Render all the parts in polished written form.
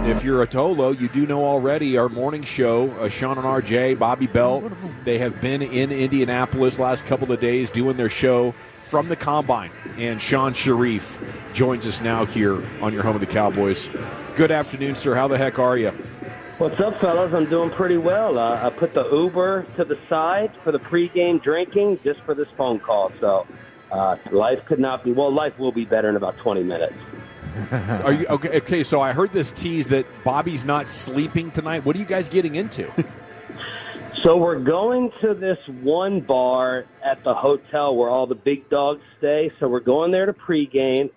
If you're a Tolo, you do know already our morning show, Sean and RJ, Bobby Bell, they have been in Indianapolis last couple of days doing their show from the Combine. And Sean Shariff joins us now here on your home of the Cowboys. Good afternoon, sir. How the heck are you? What's up, fellas? I'm doing pretty well. I put the Uber to the side for the pregame drinking just for this phone call. So life could not be, well, life will be better in about 20 minutes. Are you okay? So I heard this tease that Bobby's not sleeping tonight. What are you guys getting into? So we're going to this one bar at the hotel where all the big dogs stay. So we're going there to pregame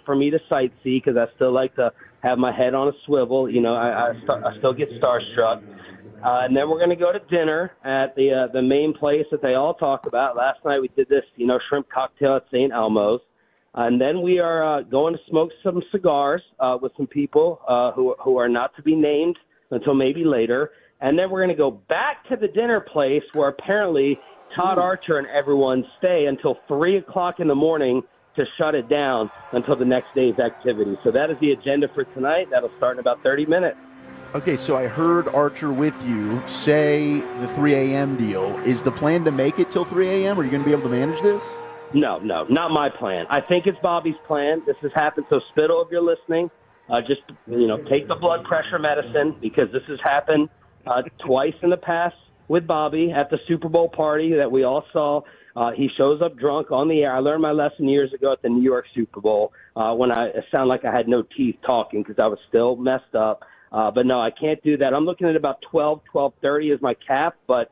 for me to sightsee because I still like to have my head on a swivel. You know, I still get starstruck. And then we're going to go to dinner at the main place that they all talk about. Last night we did this, shrimp cocktail at St. Elmo's. And then we are going to smoke some cigars with some people who are not to be named until maybe later. And then we're going to go back to the dinner place where apparently Todd Archer and everyone stay until 3 o'clock in the morning to shut it down until the next day's activity. So that is the agenda for tonight. That'll start in about 30 minutes. Okay, so I heard Archer with you say the 3 a.m. deal. Is the plan to make it till 3 a.m.? Are you going to be able to manage this? No, not my plan. I think it's Bobby's plan. This has happened. So, Spittle, if you're listening, just, take the blood pressure medicine because this has happened twice in the past with Bobby at the Super Bowl party that we all saw. He shows up drunk on the air. I learned my lesson years ago at the New York Super Bowl when it sounded like I had no teeth talking because I was still messed up. But, no, I can't do that. I'm looking at about 12:30 as my cap, but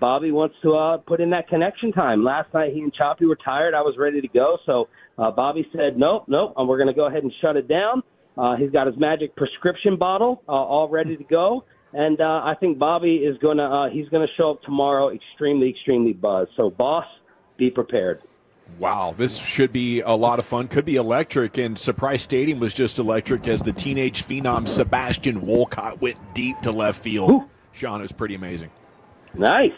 Bobby wants to put in that connection time. Last night he and Choppy were tired. I was ready to go. So Bobby said, nope, and we're going to go ahead and shut it down. He's got his magic prescription bottle all ready to go. And I think Bobby is going to show up tomorrow extremely, extremely buzzed. So, boss, be prepared. Wow, this should be a lot of fun. Could be electric, and Surprise Stadium was just electric as the teenage phenom Sebastian Wolcott went deep to left field. Ooh. Sean, it was pretty amazing. Nice.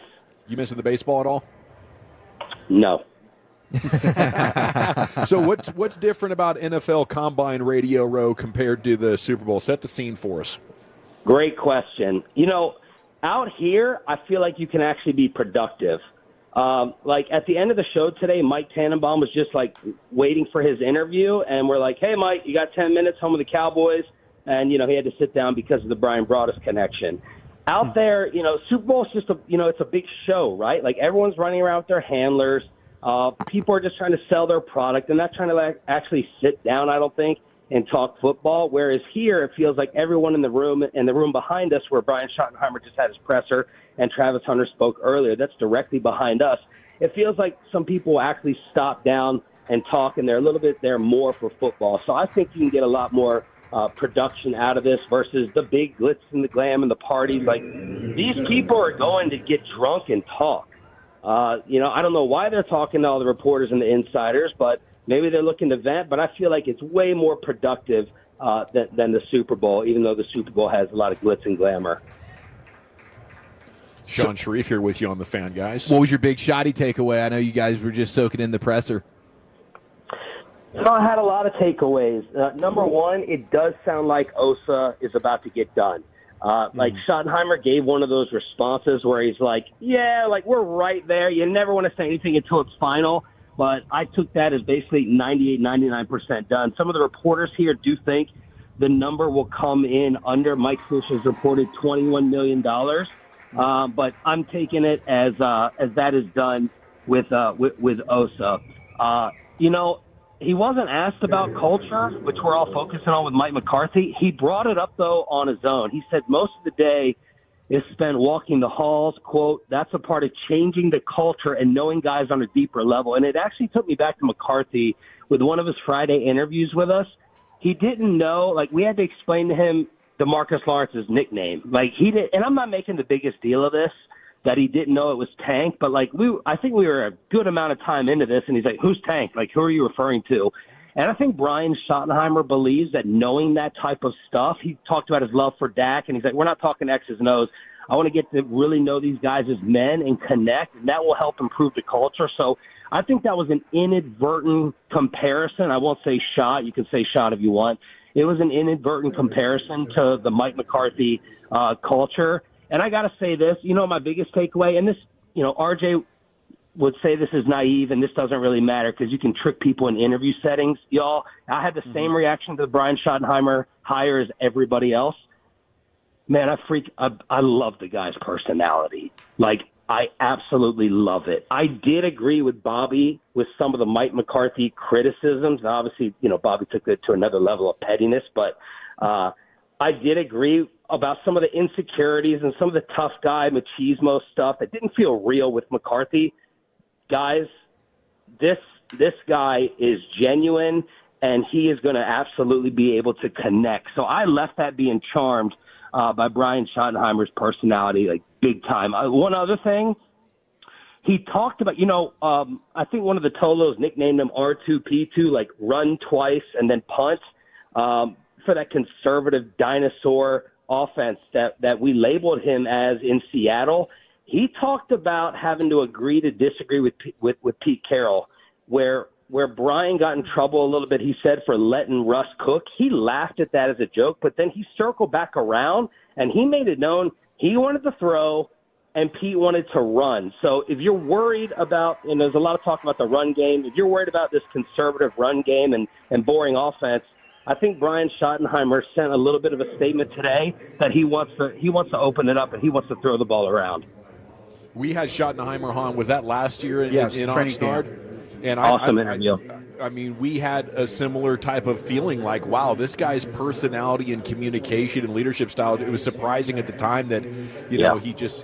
You missing the baseball at all? No. So what's different about NFL Combine Radio Row compared to the Super Bowl? Set the scene for us. Great question. Out here, I feel like you can actually be productive. Like at the end of the show today, Mike Tannenbaum was just like waiting for his interview, and we're like, "Hey, Mike, you got 10 minutes home with the Cowboys?" And he had to sit down because of the Brian Broaddus connection. Out there, Super Bowl is just it's a big show, right? Like everyone's running around with their handlers. People are just trying to sell their product. They're not trying to actually sit down, I don't think, and talk football. Whereas here, it feels like everyone in the room behind us, where Brian Schottenheimer just had his presser and Travis Hunter spoke earlier, that's directly behind us. It feels like some people actually stop down and talk, and they're a little bit there more for football. So I think you can get a lot more production out of this versus the big glitz and the glam and the parties. Like, these people are going to get drunk and talk. I don't know why they're talking to all the reporters and the insiders, but maybe they're looking to vent. But I feel like it's way more productive than the Super Bowl, even though the Super Bowl has a lot of glitz and glamour. Sean Shariff here with you on the Fan, guys. What was your big Schotty takeaway? I know you guys were just soaking in the presser. So I had a lot of takeaways. Number one, it does sound like Osa is about to get done. Like Schottenheimer gave one of those responses where he's like, yeah, like we're right there. You never want to say anything until it's final. But I took that as basically 98, 99% done. Some of the reporters here do think the number will come in under Mike Fisher's reported $21 million. But I'm taking it as that is done with Osa. He wasn't asked about culture, which we're all focusing on with Mike McCarthy. He brought it up, though, on his own. He said most of the day is spent walking the halls. Quote, that's a part of changing the culture and knowing guys on a deeper level. And it actually took me back to McCarthy with one of his Friday interviews with us. He didn't know, like, we had to explain to him DeMarcus Lawrence's nickname. Like, he did, and I'm not making the biggest deal of this, that he didn't know it was Tank, but I think we were a good amount of time into this, and he's like, who's Tank? Like, who are you referring to? And I think Brian Schottenheimer believes that knowing that type of stuff, he talked about his love for Dak, and he's like, we're not talking X's and O's. I want to get to really know these guys as men and connect, and that will help improve the culture. So I think that was an inadvertent comparison. I won't say shot. You can say shot if you want. it was an inadvertent comparison to the Mike McCarthy culture. And I got to say this, my biggest takeaway, and this, RJ would say this is naive and this doesn't really matter because you can trick people in interview settings. Y'all, I had the same reaction to the Brian Schottenheimer hire as everybody else. Man, I love the guy's personality. Like, I absolutely love it. I did agree with Bobby with some of the Mike McCarthy criticisms. Obviously, Bobby took it to another level of pettiness, but I did agree about some of the insecurities and some of the tough guy machismo stuff that didn't feel real with McCarthy. Guys, this guy is genuine, and he is going to absolutely be able to connect. So I left that being charmed by Brian Schottenheimer's personality, like big time. One other thing, he talked about, I think one of the Tolos nicknamed him R2P2, like run twice and then punt, for that conservative dinosaur offense that we labeled him as in Seattle. He talked about having to agree to disagree with Pete Carroll, where Brian got in trouble a little bit, he said, for letting Russ cook. He laughed at that as a joke, but then he circled back around, and he made it known he wanted to throw and Pete wanted to run. So if you're worried about, and there's a lot of talk about the run game, if you're worried about this conservative run game and boring offense, I think Brian Schottenheimer sent a little bit of a statement today that he wants to open it up and he wants to throw the ball around. We had Schottenheimer on. Was that last year in Oxnard? And awesome interview. I mean, we had a similar type of feeling like, wow, this guy's personality and communication and leadership style, it was surprising at the time that,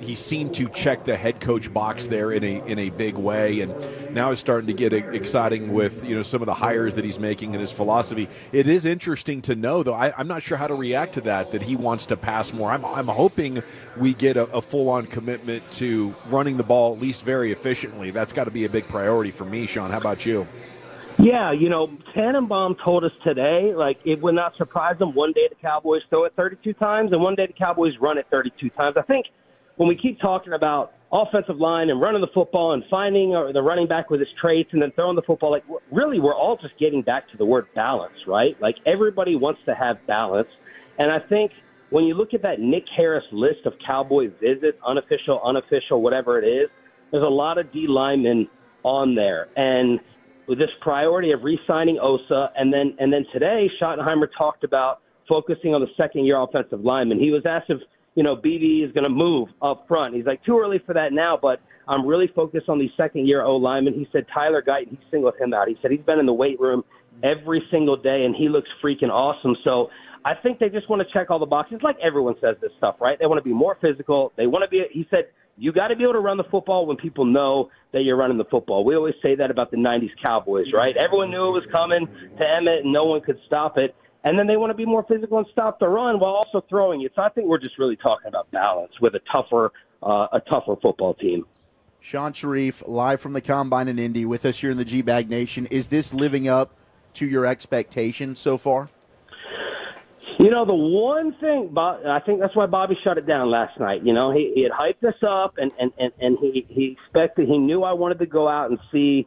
he seemed to check the head coach box there in a big way. And now it's starting to get exciting with, some of the hires that he's making and his philosophy. It is interesting to know, though, I'm not sure how to react to that he wants to pass more. I'm hoping we get a full-on commitment to running the ball at least very efficiently. That's got to be a big priority for me, Sean. How about you? Yeah, Tannenbaum told us today, like, it would not surprise them one day the Cowboys throw it 32 times and one day the Cowboys run it 32 times. I think when we keep talking about offensive line and running the football and finding the running back with his traits and then throwing the football, like, really we're all just getting back to the word balance, right? Like, everybody wants to have balance. And I think when you look at that Nick Harris list of Cowboy visits, unofficial, whatever it is, there's a lot of D linemen on there. And with this priority of re-signing Osa, and then today, Schottenheimer talked about focusing on the second-year offensive lineman. He was asked if, BB is going to move up front. He's like, too early for that now, but I'm really focused on the second-year O-lineman. He said Tyler Guyton, he singled him out. He said he's been in the weight room every single day, and he looks freaking awesome. So I think they just want to check all the boxes, like everyone says this stuff, right? They want to be more physical. They want to be, he said, you got to be able to run the football when people know that you're running the football. We always say that about the 90s Cowboys, right? Everyone knew it was coming to Emmett, and no one could stop it. And then they want to be more physical and stop the run while also throwing it. So I think we're just really talking about balance with a tougher football team. Sean Shariff, live from the Combine in Indy, with us here in the GBag Nation. Is this living up to your expectations so far? The one thing, I think that's why Bobby shut it down last night. He had hyped us up, and he expected, he knew I wanted to go out and see,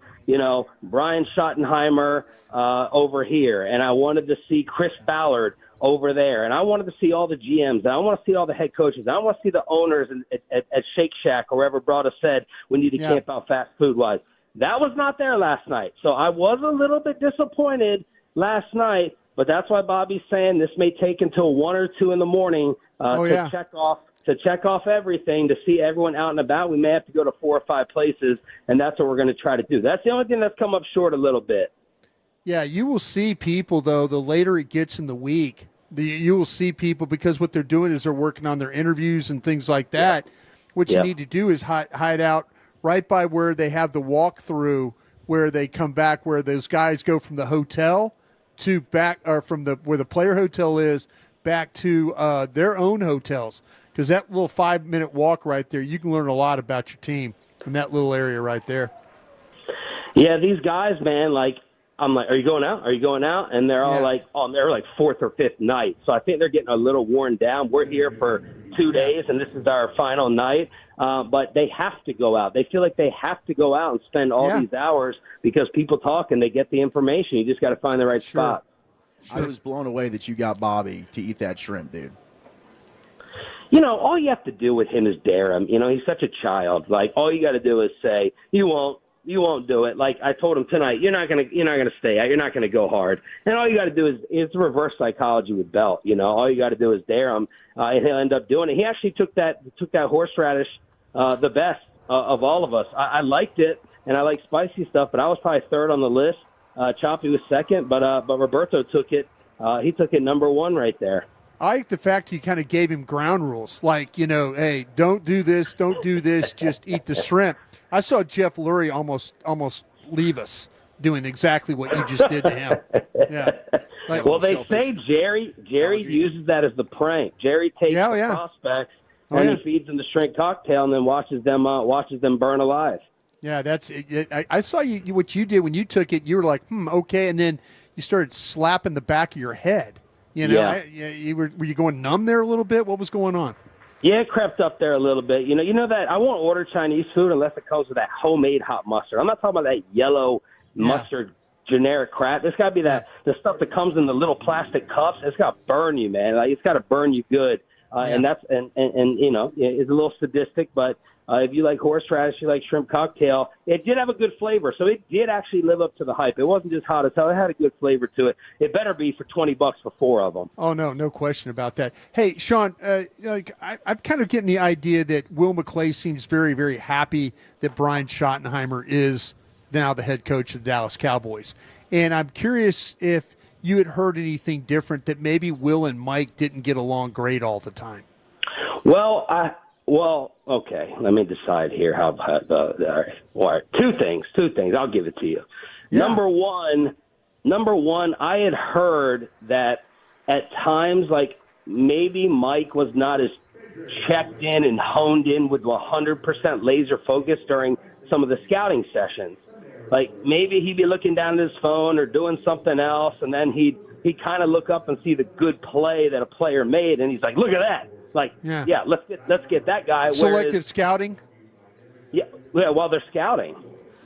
Brian Schottenheimer over here, and I wanted to see Chris Ballard over there, and I wanted to see all the GMs, and I want to see all the head coaches, and I want to see the owners at Shake Shack, or wherever Brada said we need to camp out fast food-wise. That was not there last night, so I was a little bit disappointed last night. But that's why Bobby's saying this may take until 1 or 2 in the morning to check off everything, to see everyone out and about. We may have to go to 4 or 5 places, and that's what we're going to try to do. That's the only thing that's come up short a little bit. Yeah, you will see people, though, the later it gets in the week, you will see people, because what they're doing is they're working on their interviews and things like that. Yeah. What you need to do is hide out right by where they have the walkthrough, where they come back, where those guys go from the hotel to back, or from where the player hotel is back to their own hotels, because that little 5-minute walk right there, you can learn a lot about your team in that little area right there. Yeah, these guys, man, I'm like, are you going out? Are you going out? And they're all like, on their 4th or 5th night. So I think they're getting a little worn down. We're here for 2 days, and this is our final night. But they have to go out. They feel like they have to go out and spend all these hours because people talk and they get the information. You just got to find the right spot. I was blown away that you got Bobby to eat that shrimp, dude. All you have to do with him is dare him. He's such a child. Like, all you got to do is say, you won't do it. Like I told him tonight, you're not gonna stay out. You're not gonna go hard. And all you got to do is it's reverse psychology with Belt. All you got to do is dare him, and he'll end up doing it. He actually took that horseradish the best of all of us. I liked it, and I like spicy stuff, but I was probably third on the list. Choppy was second, but Roberto took it. He took it number one right there. I like the fact you kind of gave him ground rules, like, hey, don't do this, just eat the shrimp. I saw Jeff Lurie almost leave us doing exactly what you just did to him. Yeah. Like, well, they say Jerry uses that as the prank. Jerry takes the prospects and he feeds them the shrimp cocktail and then watches them burn alive. Yeah, that's it. I saw you what you did when you took it. You were like, okay, and then you started slapping the back of your head. Were you going numb there a little bit? What was going on? Yeah, it crept up there a little bit. You know that I won't order Chinese food unless it comes with that homemade hot mustard. I'm not talking about that yellow mustard generic crap. It's got to be the stuff that comes in the little plastic cups. It's got to burn you, man. Like, it's got to burn you good. And that's it's a little sadistic, but if you like horseradish, you like shrimp cocktail, it did have a good flavor. So it did actually live up to the hype. It wasn't just hot as hell. It had a good flavor to it. It better be for $20 for 4 of them. Oh, no question about that. Hey, Sean, I'm kind of getting the idea that Will McClay seems very, very happy that Brian Schottenheimer is now the head coach of the Dallas Cowboys. And I'm curious if you had heard anything different, that maybe Will and Mike didn't get along great all the time. Well, okay. Let me decide here. How about all right. Two things. I'll give it to you. Yeah. Number one, I had heard that at times, like, maybe Mike was not as checked in and honed in with 100% laser focus during some of the scouting sessions. Like, maybe he'd be looking down at his phone or doing something else, and then he'd kind of look up and see the good play that a player made, and he's like, look at that. Like, let's get that guy. Selective scouting? Yeah, while they're scouting.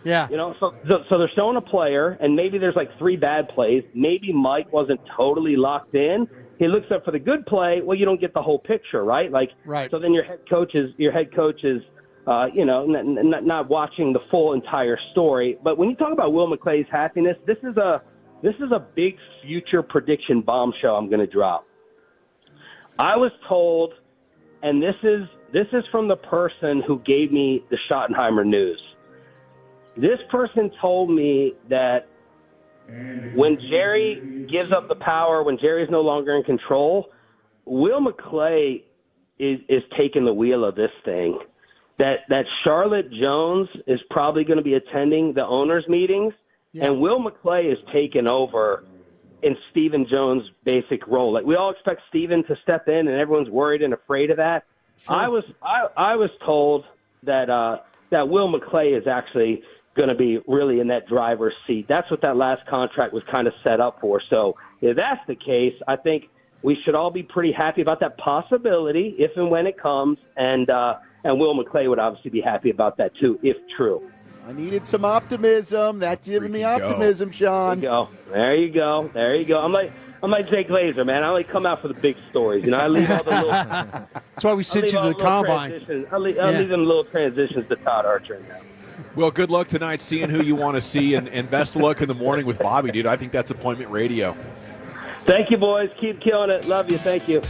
Yeah. So they're showing a player, and maybe there's like 3 bad plays. Maybe Mike wasn't totally locked in. He looks up for the good play. Well, you don't get the whole picture, right? Right. So then your head coach is not watching the full entire story. But when you talk about Will McClay's happiness, this is a big future prediction bombshell I'm going to drop. I was told, and this is from the person who gave me the Schottenheimer news. This person told me that when Jerry gives up the power, when Jerry's no longer in control, Will McClay is taking the wheel of this thing. That Charlotte Jones is probably going to be attending the owners' meetings, and Will McClay is taking over in Stephen Jones' basic role. Like, we all expect Stephen to step in, and everyone's worried and afraid of that. Sure. I was told that Will McClay is actually going to be really in that driver's seat. That's what that last contract was kind of set up for. So if that's the case, I think we should all be pretty happy about that possibility if and when it comes, and Will McClay would obviously be happy about that too, if true. I needed some optimism. That's giving me optimism, Sean. There you go. I'm like Jay Glazer, man. I only come out for the big stories. I leave all the little. That's why we sent you to the combine. I'll leave them little transitions to Todd Archer now. Well, good luck tonight seeing who you want to see, and best of luck in the morning with Bobby, dude. I think that's appointment radio. Thank you, boys. Keep killing it. Love you. Thank you.